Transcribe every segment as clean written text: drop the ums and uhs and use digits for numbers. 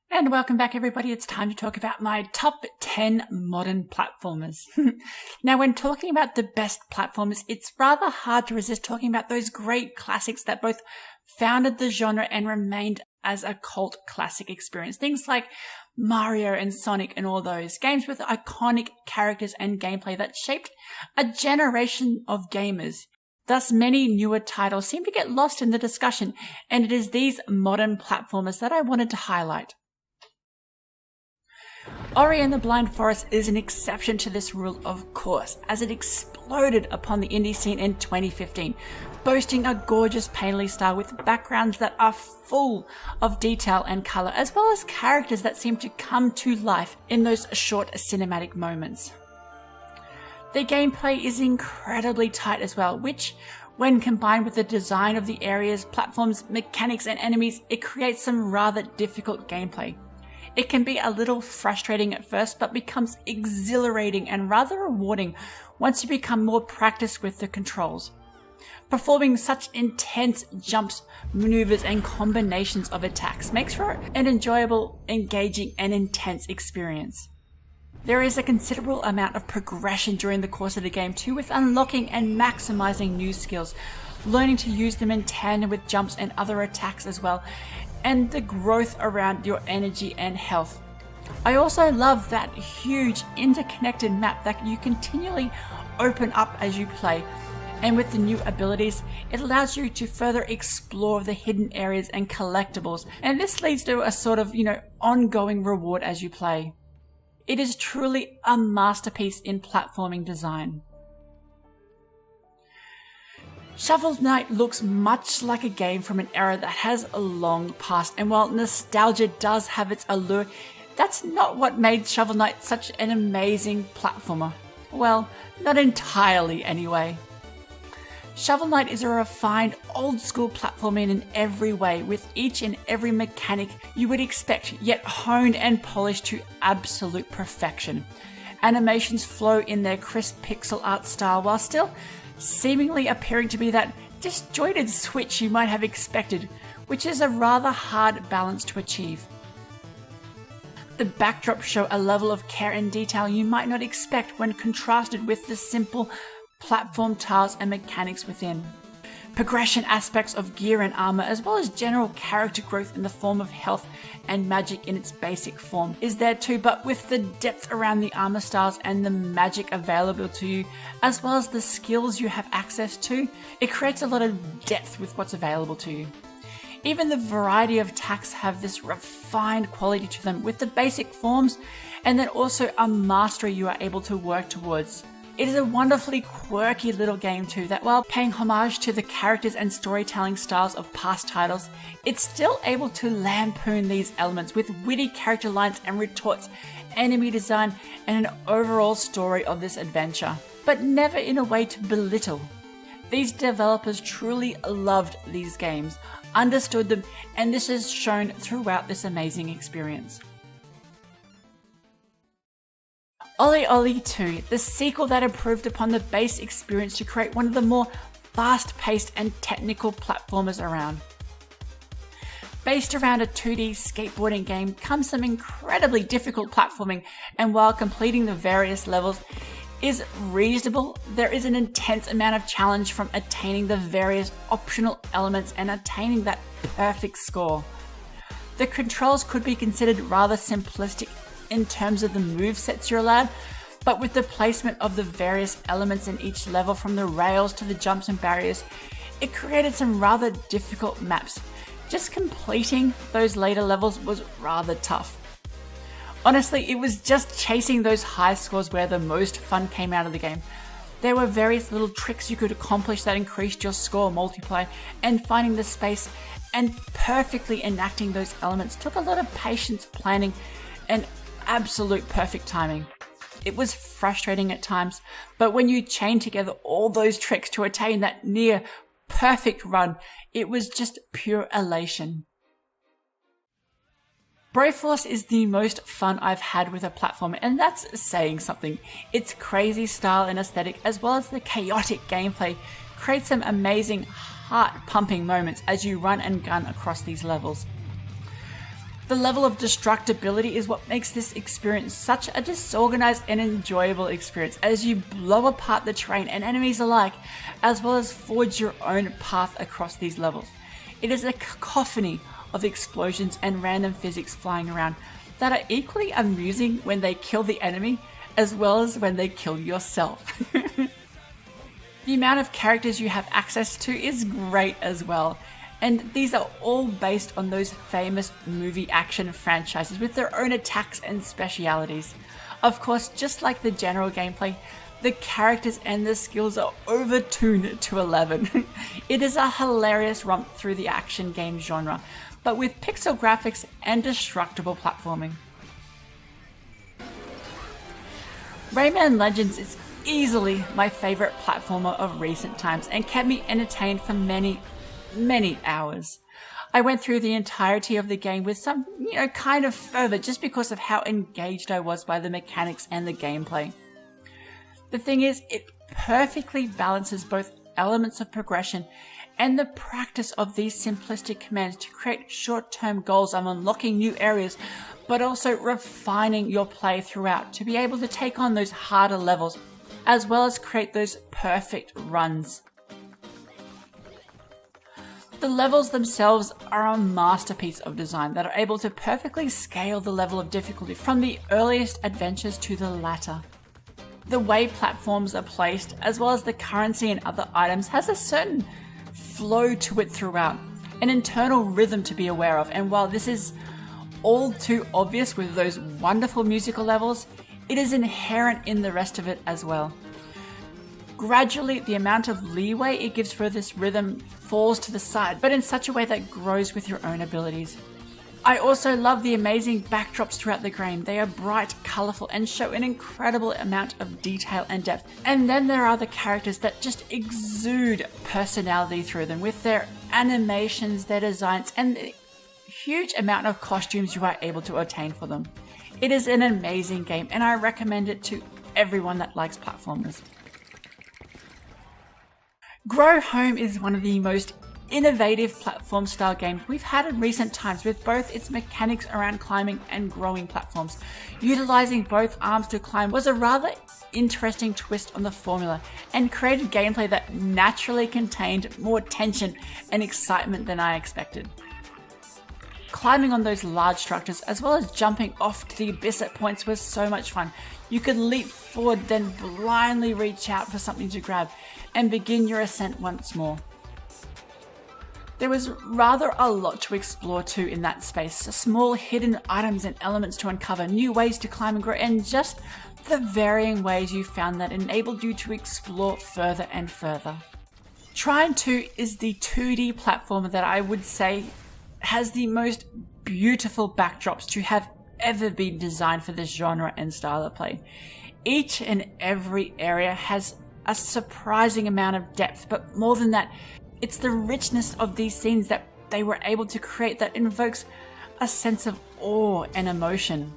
And welcome back, everybody. It's time to talk about my top 10 modern platformers. Now, when talking about the best platformers, it's rather hard to resist talking about those great classics that both founded the genre and remained as a cult classic experience. Things like Mario and Sonic and all those games with iconic characters and gameplay that shaped a generation of gamers. Thus, many newer titles seem to get lost in the discussion, and it is these modern platformers that I wanted to highlight. Ori and the Blind Forest is an exception to this rule, of course, as it exploded upon the indie scene in 2015, boasting a gorgeous painterly style with backgrounds that are full of detail and colour, as well as characters that seem to come to life in those short cinematic moments. The gameplay is incredibly tight as well, which, when combined with the design of the areas, platforms, mechanics and enemies, it creates some rather difficult gameplay. It can be a little frustrating at first, but becomes exhilarating and rather rewarding once you become more practiced with the controls. Performing such intense jumps, maneuvers and combinations of attacks makes for an enjoyable, engaging and intense experience. There is a considerable amount of progression during the course of the game too, with unlocking and maximizing new skills, learning to use them in tandem with jumps and other attacks as well, and the growth around your energy and health. I also love that huge interconnected map that you continually open up as you play, and with the new abilities it allows you to further explore the hidden areas and collectibles, and this leads to a sort of ongoing reward as you play. It is truly a masterpiece in platforming design. Shovel Knight looks much like a game from an era that has a long past, and while nostalgia does have its allure, that's not what made Shovel Knight such an amazing platformer. Well, not entirely anyway. Shovel Knight is a refined, old-school platformer in every way, with each and every mechanic you would expect, yet honed and polished to absolute perfection. Animations flow in their crisp pixel art style, while still seemingly appearing to be that disjointed switch you might have expected, which is a rather hard balance to achieve. The backdrops show a level of care and detail you might not expect when contrasted with the simple platform tiles and mechanics within. Progression aspects of gear and armor, as well as general character growth in the form of health and magic in its basic form, is there too, but with the depth around the armor styles and the magic available to you, as well as the skills you have access to, it creates a lot of depth with what's available to you. Even the variety of attacks have this refined quality to them, with the basic forms and then also a mastery you are able to work towards. It is a wonderfully quirky little game too, that while paying homage to the characters and storytelling styles of past titles, it's still able to lampoon these elements with witty character lines and retorts, enemy design and an overall story of this adventure, but never in a way to belittle. These developers truly loved these games, understood them, and this is shown throughout this amazing experience. Oli Oli 2, the sequel that improved upon the base experience to create one of the more fast-paced and technical platformers around. Based around a 2D skateboarding game comes some incredibly difficult platforming, and while completing the various levels is reasonable, there is an intense amount of challenge from attaining the various optional elements and attaining that perfect score. The controls could be considered rather simplistic in terms of the movesets you're allowed, but with the placement of the various elements in each level, from the rails to the jumps and barriers, it created some rather difficult maps. Just completing those later levels was rather tough. Honestly, it was just chasing those high scores where the most fun came out of the game. There were various little tricks you could accomplish that increased your score multiplier, and finding the space and perfectly enacting those elements took a lot of patience, planning, and absolute perfect timing. It was frustrating at times, but when you chain together all those tricks to attain that near perfect run, it was just pure elation. BROFORCE is the most fun I've had with a platformer, and that's saying something. Its crazy style and aesthetic, as well as the chaotic gameplay, create some amazing heart-pumping moments as you run and gun across these levels. The level of destructibility is what makes this experience such a disorganized and enjoyable experience as you blow apart the terrain and enemies alike, as well as forge your own path across these levels. It is a cacophony of explosions and random physics flying around that are equally amusing when they kill the enemy as well as when they kill yourself. The amount of characters you have access to is great as well. And these are all based on those famous movie action franchises with their own attacks and specialities. Of course, just like the general gameplay, the characters and the skills are overtuned to 11. It is a hilarious romp through the action game genre, but with pixel graphics and destructible platforming. Rayman Legends is easily my favorite platformer of recent times and kept me entertained for many hours. I went through the entirety of the game with some, kind of fervor just because of how engaged I was by the mechanics and the gameplay. The thing is, it perfectly balances both elements of progression and the practice of these simplistic commands to create short-term goals of unlocking new areas, but also refining your play throughout to be able to take on those harder levels, as well as create those perfect runs. The levels themselves are a masterpiece of design that are able to perfectly scale the level of difficulty from the earliest adventures to the latter. The way platforms are placed, as well as the currency and other items, has a certain flow to it throughout, an internal rhythm to be aware of, and while this is all too obvious with those wonderful musical levels, it is inherent in the rest of it as well. Gradually, the amount of leeway it gives for this rhythm falls to the side, but in such a way that grows with your own abilities. I also love the amazing backdrops throughout the game. They are bright, colourful, and show an incredible amount of detail and depth. And then there are the characters that just exude personality through them with their animations, their designs, and the huge amount of costumes you are able to obtain for them. It is an amazing game, and I recommend it to everyone that likes platformers. Grow Home is one of the most innovative platform style games we've had in recent times, with both its mechanics around climbing and growing platforms. Utilizing both arms to climb was a rather interesting twist on the formula and created gameplay that naturally contained more tension and excitement than I expected. Climbing on those large structures as well as jumping off to the abyss at points was so much fun. You could leap forward, then blindly reach out for something to grab and begin your ascent once more. There was rather a lot to explore too in that space, small hidden items and elements to uncover, new ways to climb and grow, and just the varying ways you found that enabled you to explore further and further. TRINE 2 is the 2D platformer that I would say has the most beautiful backdrops to have ever been designed for this genre and style of play. Each and every area has a surprising amount of depth, but more than that, it's the richness of these scenes that they were able to create that invokes a sense of awe and emotion.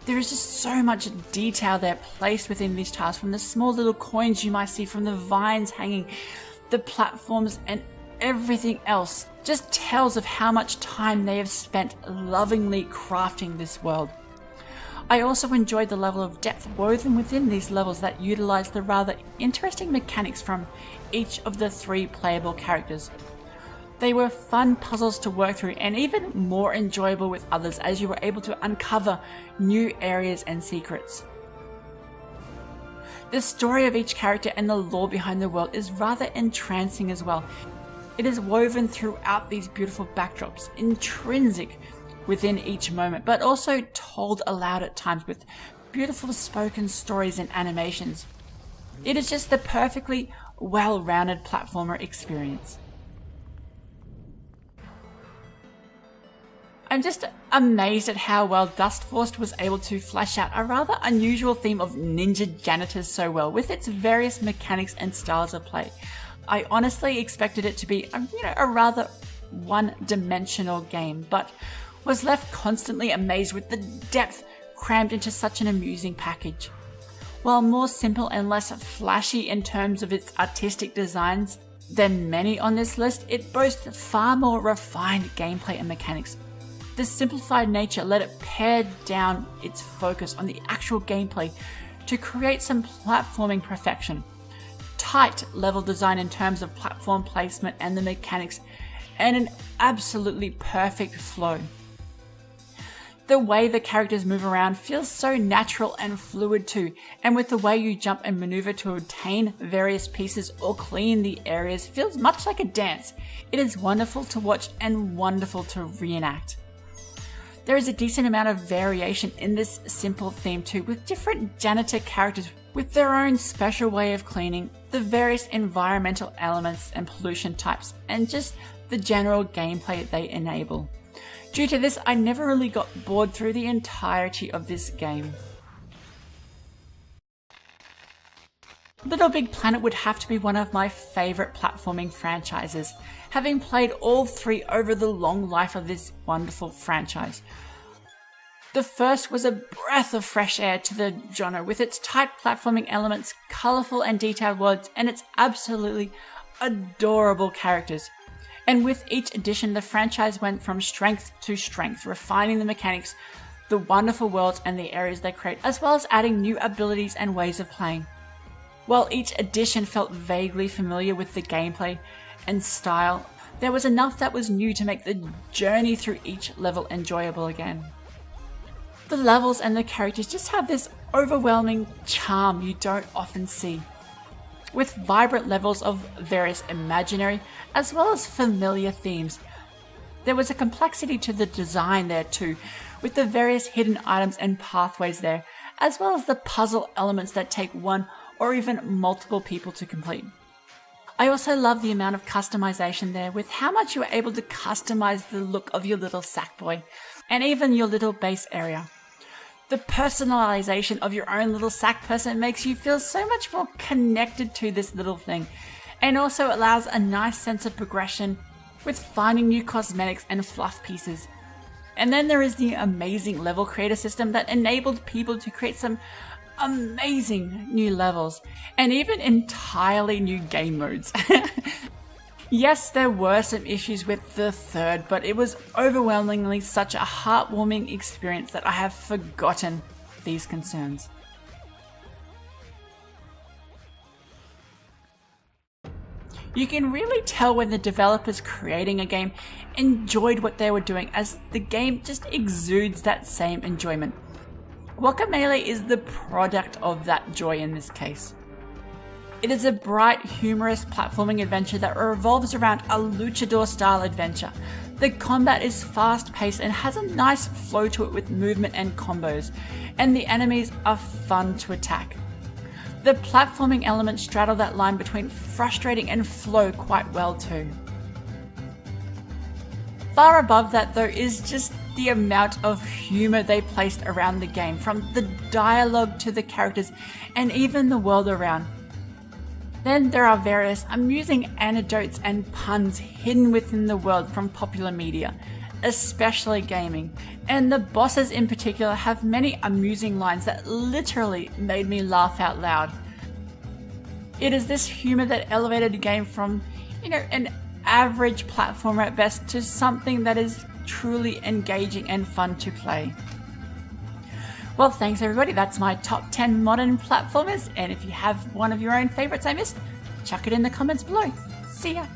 There is just so much detail there placed within these tiles, from the small little coins you might see, from the vines hanging, the platforms, and everything else just tells of how much time they have spent lovingly crafting this world. I also enjoyed the level of depth woven within these levels that utilize the rather interesting mechanics from each of the 3 playable characters. They were fun puzzles to work through and even more enjoyable with others, as you were able to uncover new areas and secrets. The story of each character and the lore behind the world is rather entrancing as well. It is woven throughout these beautiful backdrops, intrinsic within each moment, but also told aloud at times with beautiful spoken stories and animations. It is just the perfectly well-rounded platformer experience. I'm just amazed at how well DUSTFORCE was able to flesh out a rather unusual theme of ninja janitors so well, with its various mechanics and styles of play. I honestly expected it to be a rather one-dimensional game, but was left constantly amazed with the depth crammed into such an amusing package. While more simple and less flashy in terms of its artistic designs than many on this list, it boasts far more refined gameplay and mechanics. The simplified nature let it pare down its focus on the actual gameplay to create some platforming perfection. Tight level design in terms of platform placement and the mechanics, and an absolutely perfect flow. The way the characters move around feels so natural and fluid too, and with the way you jump and maneuver to obtain various pieces or clean the areas feels much like a dance. It is wonderful to watch and wonderful to reenact. There is a decent amount of variation in this simple theme too, with different janitor characters with their own special way of cleaning, the various environmental elements and pollution types, and just the general gameplay they enable. Due to this, I never really got bored through the entirety of this game. Little Big Planet would have to be one of my favourite platforming franchises, having played all three over the long life of this wonderful franchise. The first was a breath of fresh air to the genre, with its tight platforming elements, colourful and detailed worlds, and its absolutely adorable characters. And with each edition, the franchise went from strength to strength, refining the mechanics, the wonderful worlds and the areas they create, as well as adding new abilities and ways of playing. While each edition felt vaguely familiar with the gameplay and style, there was enough that was new to make the journey through each level enjoyable again. The levels and the characters just have this overwhelming charm you don't often see, with vibrant levels of various imaginary as well as familiar themes. There was a complexity to the design there too, with the various hidden items and pathways there, as well as the puzzle elements that take one or even multiple people to complete. I also love the amount of customization there, with how much you are able to customize the look of your little Sackboy, and even your little base area. The personalization of your own little sack person makes you feel so much more connected to this little thing, and also allows a nice sense of progression with finding new cosmetics and fluff pieces. And then there is the amazing level creator system that enabled people to create some amazing new levels, and even entirely new game modes. Yes, there were some issues with the third, but it was overwhelmingly such a heartwarming experience that I have forgotten these concerns. You can really tell when the developers creating a game enjoyed what they were doing, as the game just exudes that same enjoyment. Guacamelee is the product of that joy in this case. It is a bright, humorous platforming adventure that revolves around a luchador-style adventure. The combat is fast-paced and has a nice flow to it with movement and combos, and the enemies are fun to attack. The platforming elements straddle that line between frustrating and flow quite well too. Far above that though is just the amount of humour they placed around the game, from the dialogue to the characters and even the world around. Then there are various amusing anecdotes and puns hidden within the world from popular media, especially gaming, and the bosses in particular have many amusing lines that literally made me laugh out loud. It is this humour that elevated the game from, an average platformer at best to something that is truly engaging and fun to play. Well, thanks everybody, that's my top 10 modern platformers, and if you have one of your own favourites I missed, chuck it in the comments below. See ya!